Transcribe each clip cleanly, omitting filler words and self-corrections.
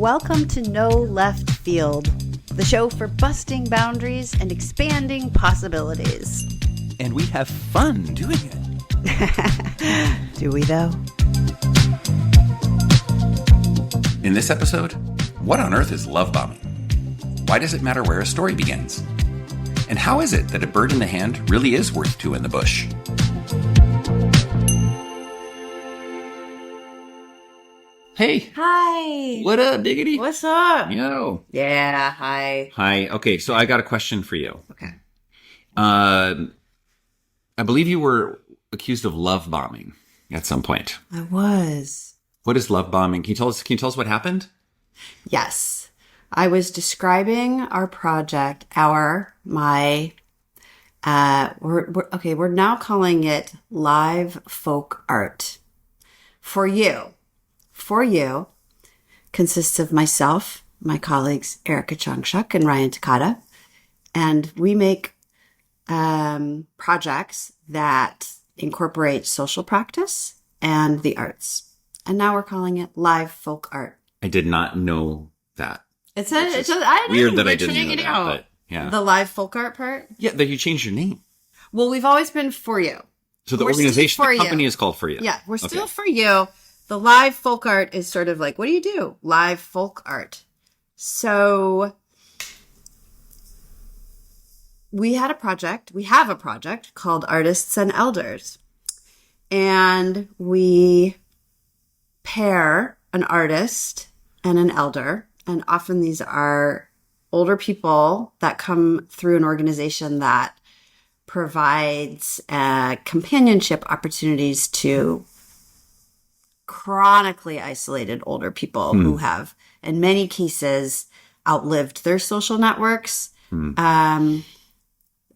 Welcome to No Left Field, the show for busting boundaries and expanding possibilities. And we have fun doing it. Do we, though? In this episode, what on earth is lovebombing? Why does it matter where a story begins? And how is it that a bird in the hand really is worth two in the bush? Hey. Hi. What up, diggity? What's up? Yo. Yeah, hi. Hi. Okay, so I got a question for you. Okay. I believe you were accused of love bombing at some point. I was. What is love bombing? Can you tell us what happened? Yes. I was describing our project, we're now calling it live folk art. For You consists of myself, my colleagues Erica Chongshuk and Ryan Takata, and we make projects that incorporate social practice and the arts. And now we're calling it live folk art. I did not know that. It's weird that I didn't know that, but yeah. The live folk art part? Yeah, that you changed your name. Well, we've always been For You. So the organization, the company is called For You. Yeah, we're still For You. The live folk art is sort of like, what do you do? Live folk art. So we have a project called Artists and Elders. And we pair an artist and an elder. And often these are older people that come through an organization that provides companionship opportunities to chronically isolated older people who have, in many cases, outlived their social networks and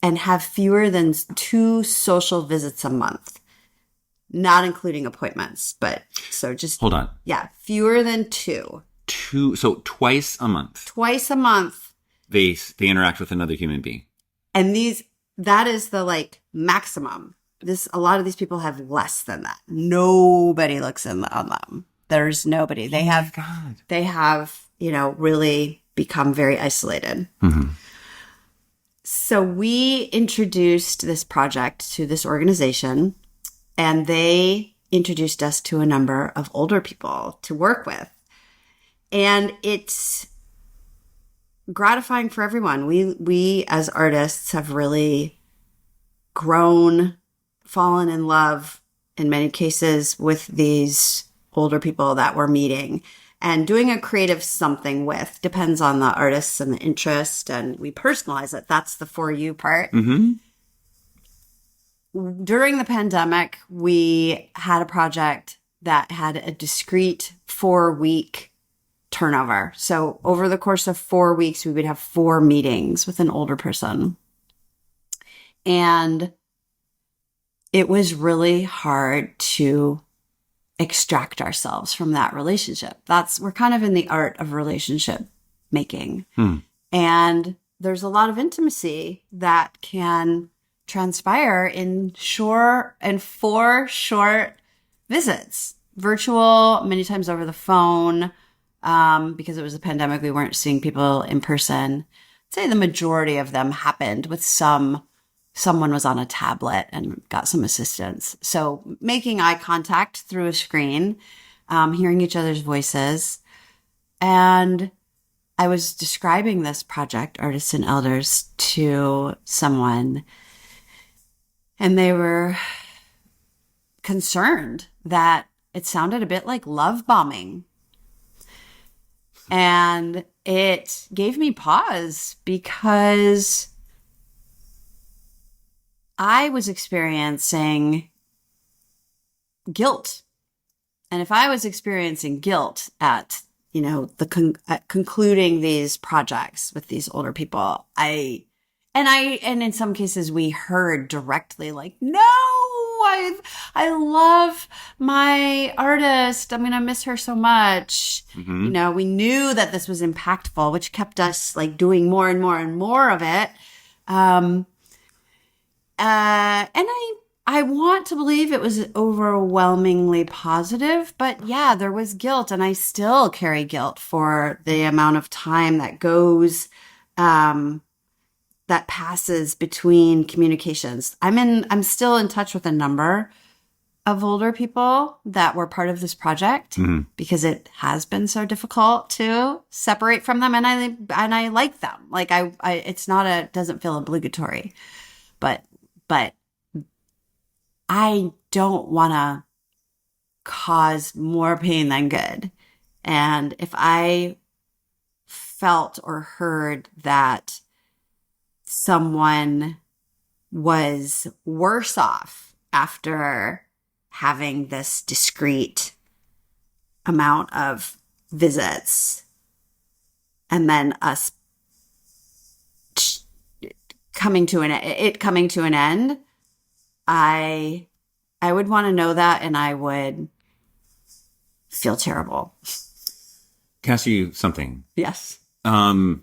have fewer than 2 social visits a month, not including appointments. But so just hold on. Yeah, fewer than 2. So twice a month. Twice a month. They interact with another human being. And that is the maximum. A lot of these people have less than that. Nobody looks on them. There's nobody. They have really become very isolated. Mm-hmm. So we introduced this project to this organization, and they introduced us to a number of older people to work with. And it's gratifying for everyone. We as artists have really grown, fallen in love in many cases with these older people that we're meeting, and doing a creative something with depends on the artists and the interest, and we personalize it. That's the For You part. Mm-hmm. During the pandemic, we had a project that had a discrete 4-week turnover. So over the course of 4 weeks, we would have 4 meetings with an older person. And it was really hard to extract ourselves from that relationship. We're kind of in the art of relationship making. And there's a lot of intimacy that can transpire in 4 short visits, virtual, many times over the phone. Because it was a pandemic, we weren't seeing people in person. I'd say the majority of them happened with someone was on a tablet and got some assistance. So making eye contact through a screen, hearing each other's voices. And I was describing this project, Artists and Elders, to someone, and they were concerned that it sounded a bit like love bombing. And it gave me pause because I was experiencing guilt. And if I was experiencing guilt at concluding these projects with these older people, and in some cases we heard directly no, I love my artist. I'm going to miss her so much. Mm-hmm. We knew that this was impactful, which kept us doing more and more and more of it. And I want to believe it was overwhelmingly positive, but yeah, there was guilt, and I still carry guilt for the amount of time that goes, that passes between communications. I'm still in touch with a number of older people that were part of this project because it has been so difficult to separate from them, and I like them. Like it's not it doesn't feel obligatory, but I don't want to cause more pain than good. And if I felt or heard that someone was worse off after having this discrete amount of visits and then us coming to an end, I would want to know that, and I would feel terrible. Can I ask you something? Yes. So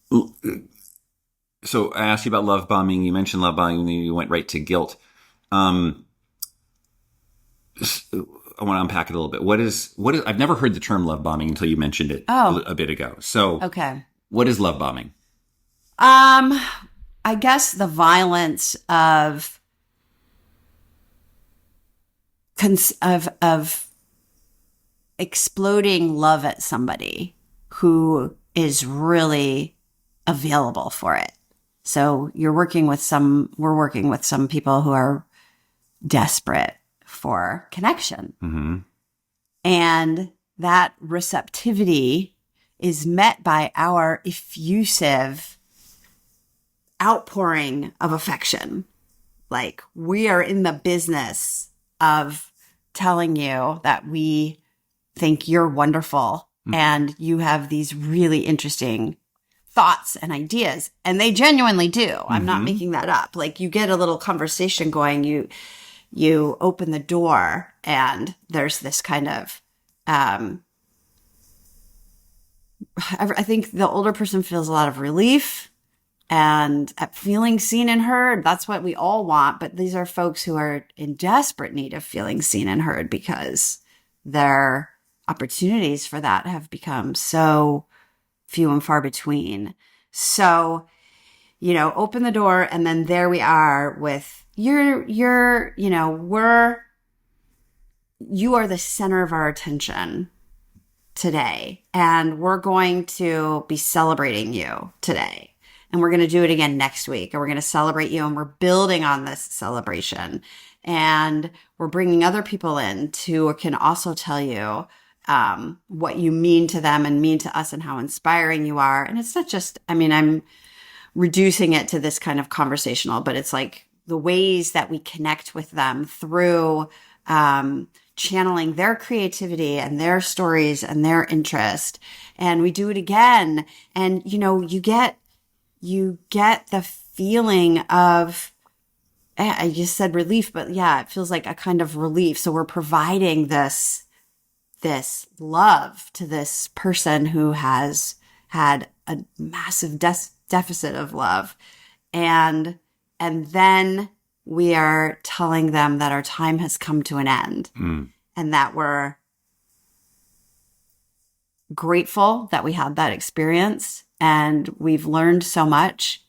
I asked you about love bombing. You mentioned love bombing, and then you went right to guilt. I want to unpack it a little bit. What is? I've never heard the term love bombing until you mentioned it a bit ago. So, okay, what is love bombing? I guess the violence of exploding love at somebody who is really available for it. So we're working with some people who are desperate for connection. Mm-hmm. And that receptivity is met by our effusive outpouring of affection. Like, we are in the business of telling you that we think you're wonderful and you have these really interesting thoughts and ideas. And they genuinely do. I'm not making that up. Like, you get a little conversation going, you open the door, and there's this kind of, I think the older person feels a lot of relief and at feeling seen and heard. That's what we all want. But these are folks who are in desperate need of feeling seen and heard because their opportunities for that have become so few and far between. So, open the door, and then there we are with you are the center of our attention today, and we're going to be celebrating you today. And we're going to do it again next week, and we're going to celebrate you, and we're building on this celebration. And we're bringing other people in who can also tell you what you mean to them and mean to us and how inspiring you are. And it's not just, I'm reducing it to this kind of conversational, but it's like the ways that we connect with them through channeling their creativity and their stories and their interest. And we do it again. And, you get the feeling of, I just said relief, but yeah, it feels like a kind of relief. So we're providing this love to this person who has had a massive deficit of love. And then we are telling them that our time has come to an end and that we're grateful that we had that experience and we've learned so much,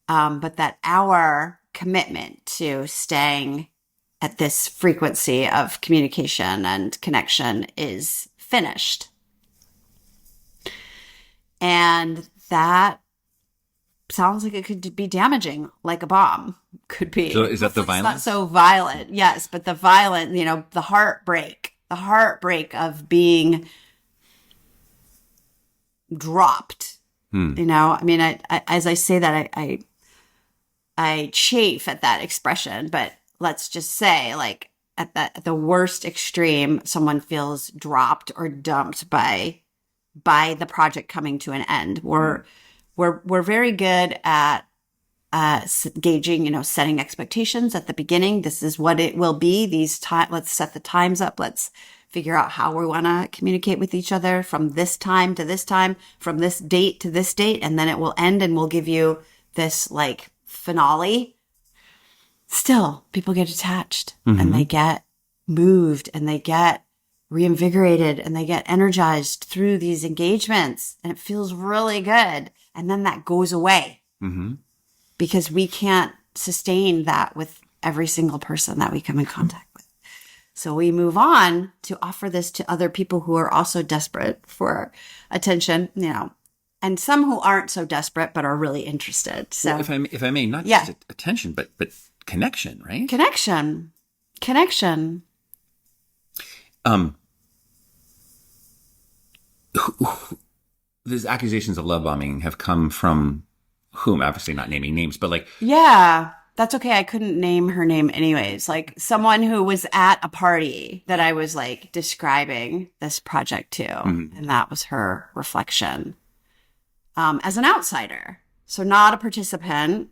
but that our commitment to staying at this frequency of communication and connection is finished. And that sounds like it could be damaging, like a bomb could be. So is that the violence? It's not so violent, yes, but the violent, the heartbreak of being dropped. As I say that, I chafe at that expression, but let's just say, like, at the worst extreme, someone feels dropped or dumped by the project coming to an end. We're very good at gauging, setting expectations at the beginning. This is what it will be. Let's set the times up. Let's figure out how we want to communicate with each other from this time to this time, from this date to this date, and then it will end, and we'll give you this like finale. still people get attached and they get moved and they get reinvigorated and they get energized through these engagements, and it feels really good. And then that goes away because we can't sustain that with every single person that we come in contact with. So we move on to offer this to other people who are also desperate for attention, and some who aren't so desperate but are really interested. So, well, if I may, not just attention, but connection, right? Connection. These accusations of love bombing have come from whom? Obviously, not naming names, but that's okay. I couldn't name her name anyways. Like someone who was at a party that I was describing this project to, and that was her reflection. As an outsider. So not a participant,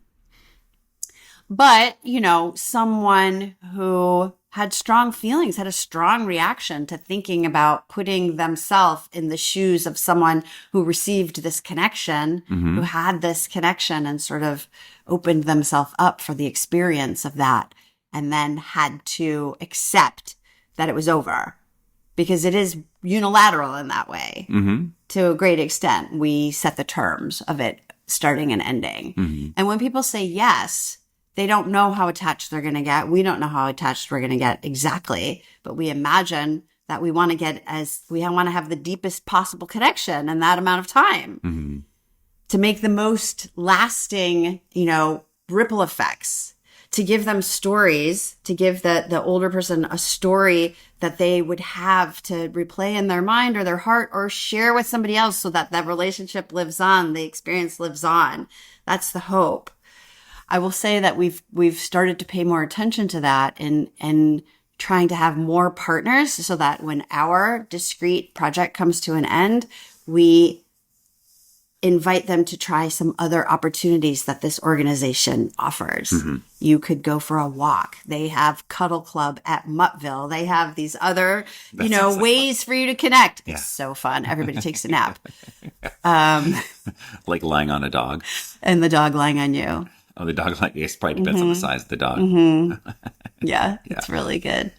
but, someone who had strong feelings, had a strong reaction to thinking about putting themselves in the shoes of someone who received this connection, who had this connection and sort of opened themselves up for the experience of that, and then had to accept that it was over. Because it is unilateral in that way. To a great extent. We set the terms of it starting and ending. And when people say yes, they don't know how attached they're going to get. We don't know how attached we're going to get exactly, but we imagine that we want to have the deepest possible connection in that amount of time to make the most lasting, ripple effects. To give them stories, to give the older person a story that they would have to replay in their mind or their heart or share with somebody else so that that relationship lives on, the experience lives on. That's the hope. I will say that we've started to pay more attention to that and trying to have more partners so that when our discrete project comes to an end, we invite them to try some other opportunities that this organization offers. You could go for a walk. They have Cuddle Club at Muttville. They have these other, ways for you to connect. Yeah. It's so fun. Everybody takes a nap. Like lying on a dog. And the dog lying on you. Oh, the dog lying. It probably depends on the size of the dog. Yeah, it's really good.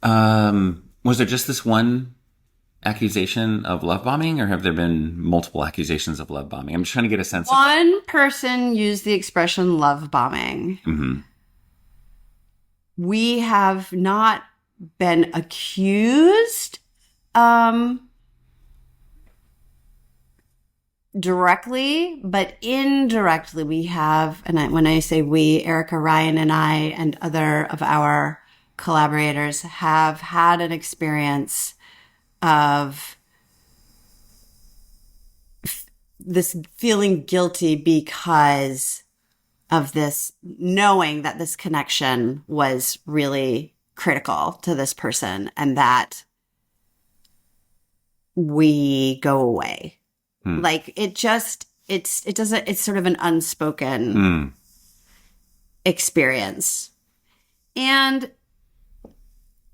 Was there just this one accusation of love bombing, or have there been multiple accusations of love bombing? I'm just trying to get a sense. One person used the expression love bombing. We have not been accused directly, but indirectly we have. And when I say we, Erica, Ryan, and I, and other of our collaborators have had an experience of this feeling guilty because of this, knowing that this connection was really critical to this person and that we go away. It's sort of an unspoken experience. And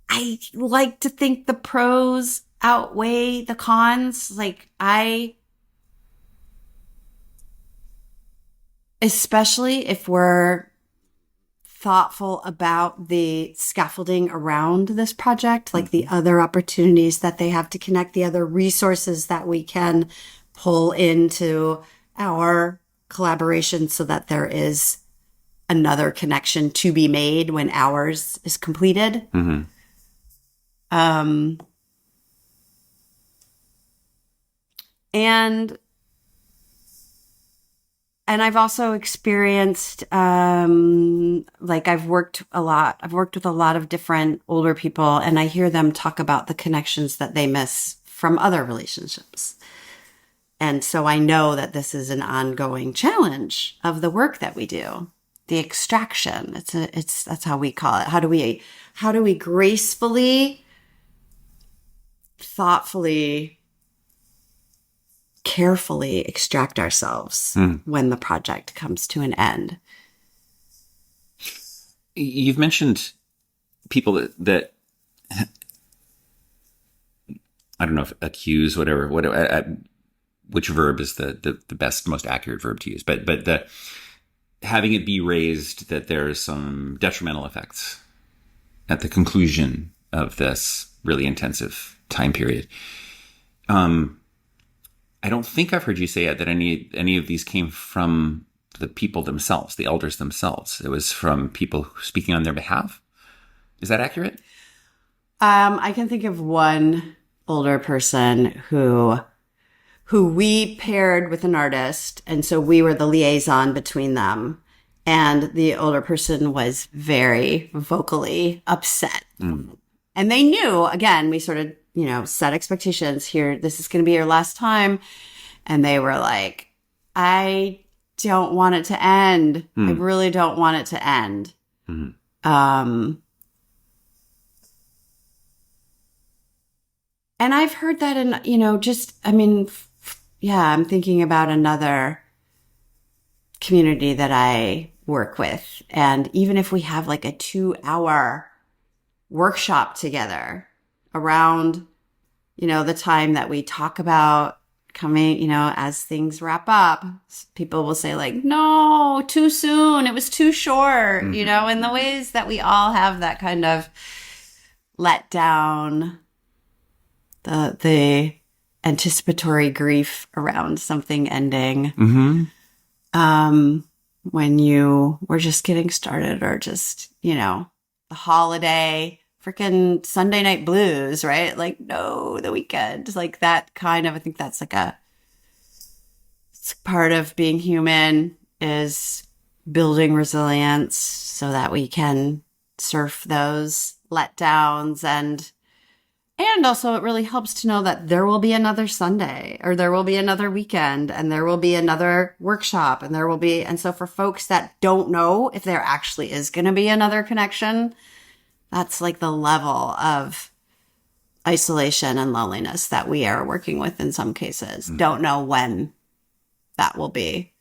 I like to think the pros outweigh the cons. Especially if we're thoughtful about the scaffolding around this project, the other opportunities that they have to connect, the other resources that we can pull into our collaboration so that there is another connection to be made when ours is completed. And I've also experienced, I've worked with a lot of different older people, and I hear them talk about the connections that they miss from other relationships. And so I know that this is an ongoing challenge of the work that we do. The extraction. That's how we call it. How do we gracefully, thoughtfully, carefully extract ourselves when the project comes to an end? You've mentioned people that I don't know if accuse, whatever, which verb is the best, most accurate verb to use, but having it be raised that there's some detrimental effects at the conclusion of this really intensive time period. I don't think I've heard you say yet that any of these came from the people themselves, the elders themselves. It was from people speaking on their behalf. Is that accurate? I can think of one older person who we paired with an artist, and so we were the liaison between them. And the older person was very vocally upset. Mm. And they knew, again, we sort of, set expectations here. This is going to be your last time. And they were like, I don't want it to end. I really don't want it to end. Mm. And I've heard that in, I'm thinking about another community that I work with. And even if we have like a 2-hour workshop together around, the time that we talk about coming, as things wrap up, people will say like, no, too soon. It was too short, in the ways that we all have that kind of let down, the anticipatory grief around something ending. Mm-hmm. When you were just getting started, or just, the holiday, freaking Sunday night blues, right? Like, no, the weekend, like that kind of, I think that's like it's part of being human, is building resilience so that we can surf those letdowns. And also it really helps to know that there will be another Sunday, or there will be another weekend, and there will be another workshop, and so for folks that don't know if there actually is going to be another connection, that's like the level of isolation and loneliness that we are working with in some cases. Don't know when that will be.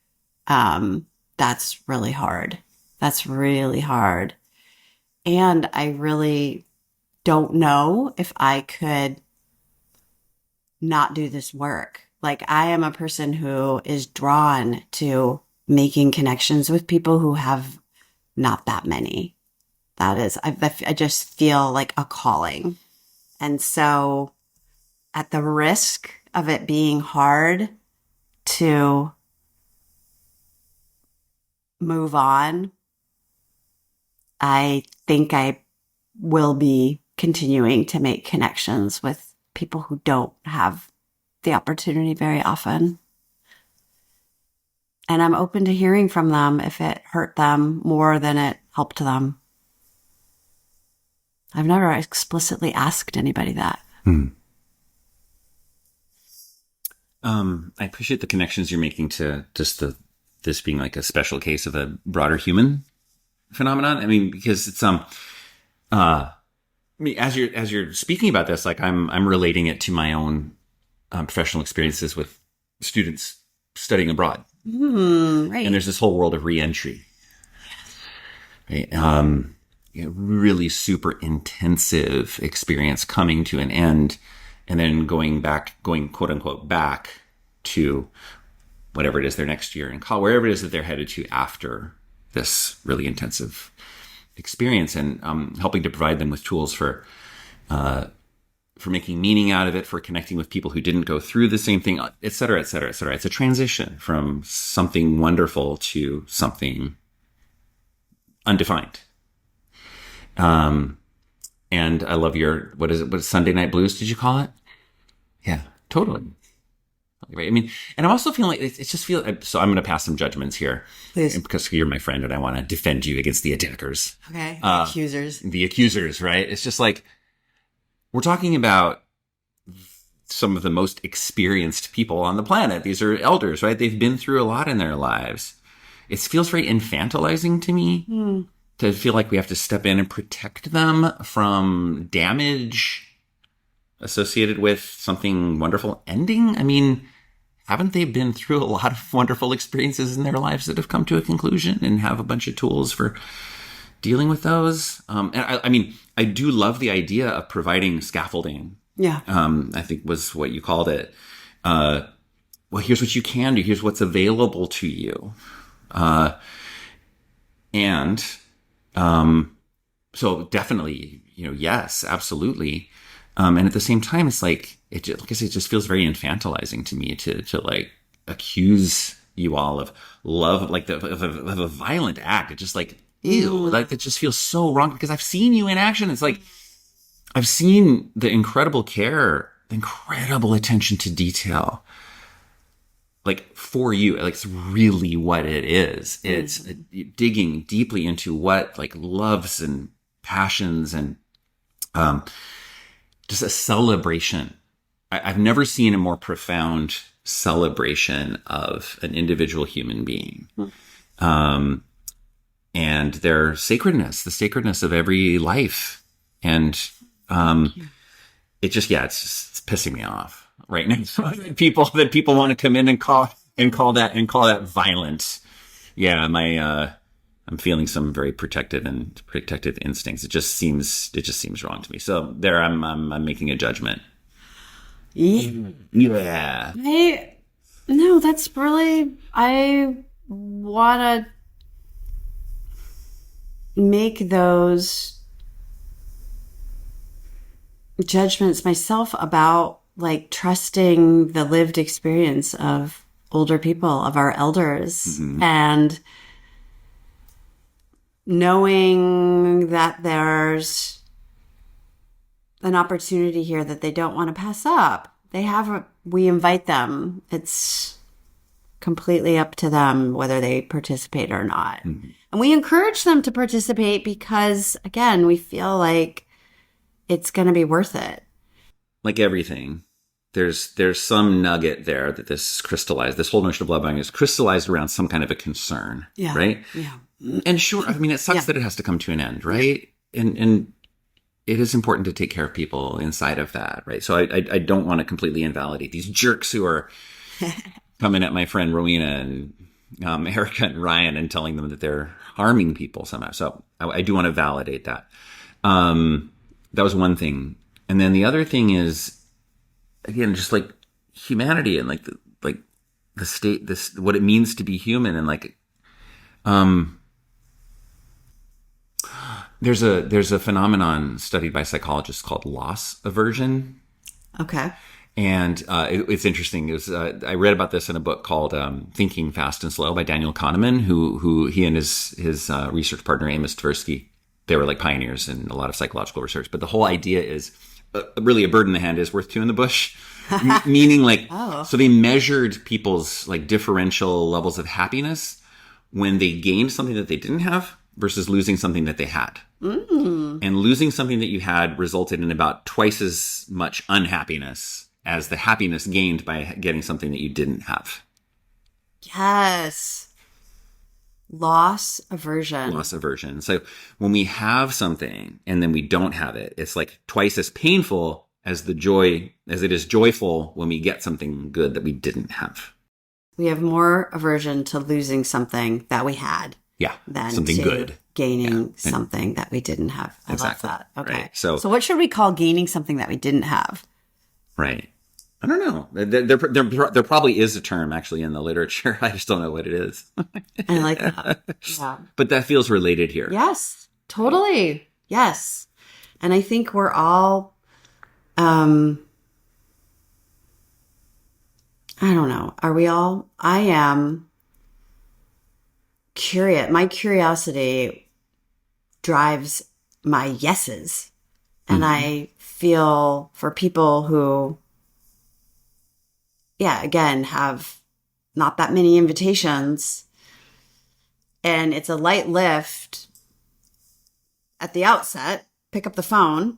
That's really hard. That's really hard. And I really don't know if I could not do this work. Like, I am a person who is drawn to making connections with people who have not that many. That is, I just feel like a calling. And so at the risk of it being hard to move on, I think I will be continuing to make connections with people who don't have the opportunity very often. And I'm open to hearing from them if it hurt them more than it helped them. I've never explicitly asked anybody that. I appreciate the connections you're making to just this being like a special case of a broader human phenomenon. I mean, because it's as you're speaking about this, like I'm relating it to my own professional experiences with students studying abroad. Right. And there's this whole world of reentry. Right. Really super intensive experience coming to an end, and then going quote unquote back to whatever it is their next year in college, wherever it is that they're headed to after this really intensive experience, and helping to provide them with tools for making meaning out of it, for connecting with people who didn't go through the same thing, et cetera, et cetera, et cetera. It's a transition from something wonderful to something undefined. And I love your, what is Sunday Night Blues, did you call it? Yeah, totally. Right. I mean, and I'm also feeling like it's just so I'm going to pass some judgments here. Please. Because you're my friend and I want to defend you against the attackers. Okay. Accusers. The accusers, right? It's just like, we're talking about some of the most experienced people on the planet. These are elders, right? They've been through a lot in their lives. It feels very infantilizing to me to feel like we have to step in and protect them from damage associated with something wonderful ending. I mean, haven't they been through a lot of wonderful experiences in their lives that have come to a conclusion and have a bunch of tools for dealing with those? And I mean, I do love the idea of providing scaffolding. Yeah. I think was what you called it. Well, here's what you can do. Here's what's available to you. And, so definitely, yes, absolutely. And at the same time, it's like, like I said, it just feels very infantilizing to me to like accuse you all of love, like of a violent act. It's just like, ew, like it just feels so wrong because I've seen you in action. It's like, I've seen the incredible care, the incredible attention to detail, like for you. Like it's really what it is. It's digging deeply into what like loves and passions and, just a celebration. I've never seen a more profound celebration of an individual human being. And their sacredness, the sacredness of every life. And, it's pissing me off right now. that people want to come in and call that violent. Yeah. I'm feeling some very protective instincts. It just seems wrong to me. So there, I'm making a judgment. Yeah. No, that's really, I want to make those judgments myself about like trusting the lived experience of older people, of our elders, and knowing that there's an opportunity here that they don't want to pass up. We invite them. It's completely up to them whether they participate or not. And we encourage them to participate because, again, we feel like it's going to be worth it. Like everything, there's some nugget there that this whole notion of love bombing is crystallized around some kind of a concern, right? Yeah. And sure, I mean, it sucks that it has to come to an end, right? And it is important to take care of people inside of that, right? So I don't want to completely invalidate these jerks who are coming at my friend Rowena and Erica and Ryan and telling them that they're harming people somehow. So I do want to validate that. That was one thing. And then the other thing is, again, just like humanity and like the state, what it means to be human. And like, there's a phenomenon studied by psychologists called loss aversion. Okay. And it's interesting. I read about this in a book called Thinking Fast and Slow by Daniel Kahneman, who he and his research partner Amos Tversky, they were like pioneers in a lot of psychological research. But the whole idea is really a bird in the hand is worth two in the bush. Meaning like, so they measured people's like differential levels of happiness when they gained something that they didn't have versus losing something that they had. And losing something that you had resulted in about twice as much unhappiness as the happiness gained by getting something that you didn't have. Yes. Loss aversion. So when we have something and then we don't have it, it's like twice as painful as it is joyful when we get something good that we didn't have. We have more aversion to losing something that we had. Yeah. Than something to good. Gaining something that we didn't have. I love that. Okay. Right. So what should we call gaining something that we didn't have? Right. I don't know. There probably is a term actually in the literature. I just don't know what it is. I like that. Yeah. But that feels related here. Yes, totally. Yes. And I think we're all, I don't know. Are we all? I am curious. My curiosity drives my yeses. And I feel for people who, again, have not that many invitations, and it's a light lift at the outset, pick up the phone,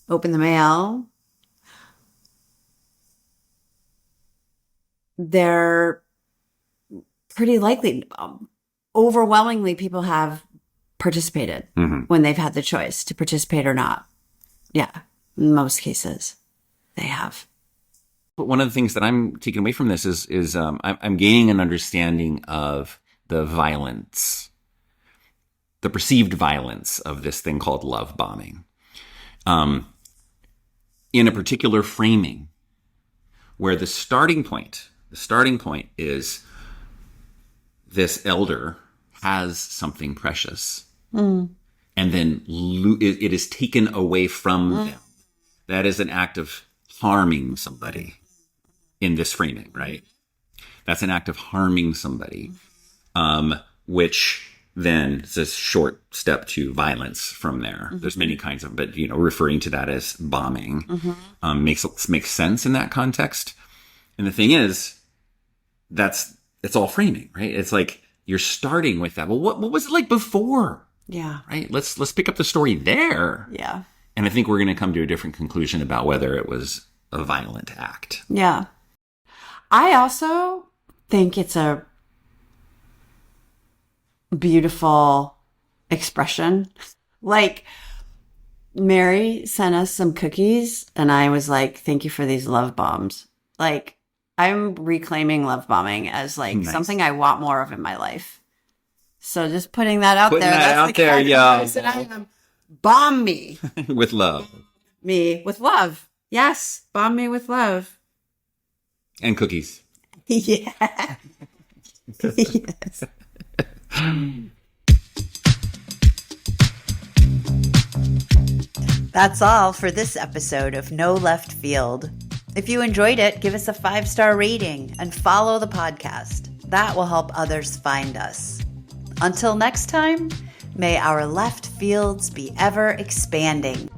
open the mail. They're pretty likely, overwhelmingly, people have participated when they've had the choice to participate or not. Yeah, in most cases, they have. But one of the things that I'm taking away from this is I'm gaining an understanding of the violence, the perceived violence of this thing called love bombing, in a particular framing, where the starting point is this elder has something precious and then it is taken away from them. That is an act of harming somebody in this framing, right? That's an act of harming somebody, which then is a short step to violence from there. There's many kinds of, but, referring to that as bombing makes sense in that context. And the thing is, it's all framing, right? It's like you're starting with that. Well, what was it like before? Yeah. Right? Let's pick up the story there. Yeah. And I think we're going to come to a different conclusion about whether it was a violent act. Yeah. I also think it's a beautiful expression. Like, Mary sent us some cookies and I was like, thank you for these love bombs. Like, I'm reclaiming love bombing as like something I want more of in my life. So just putting that out there. That's out there, yeah. Bomb me. With love. Me with love. Yes. Bomb me with love. And cookies. Yeah. Yes. That's all for this episode of No Left Field. If you enjoyed it, give us a 5-star rating and follow the podcast. That will help others find us. Until next time, may our left fields be ever expanding.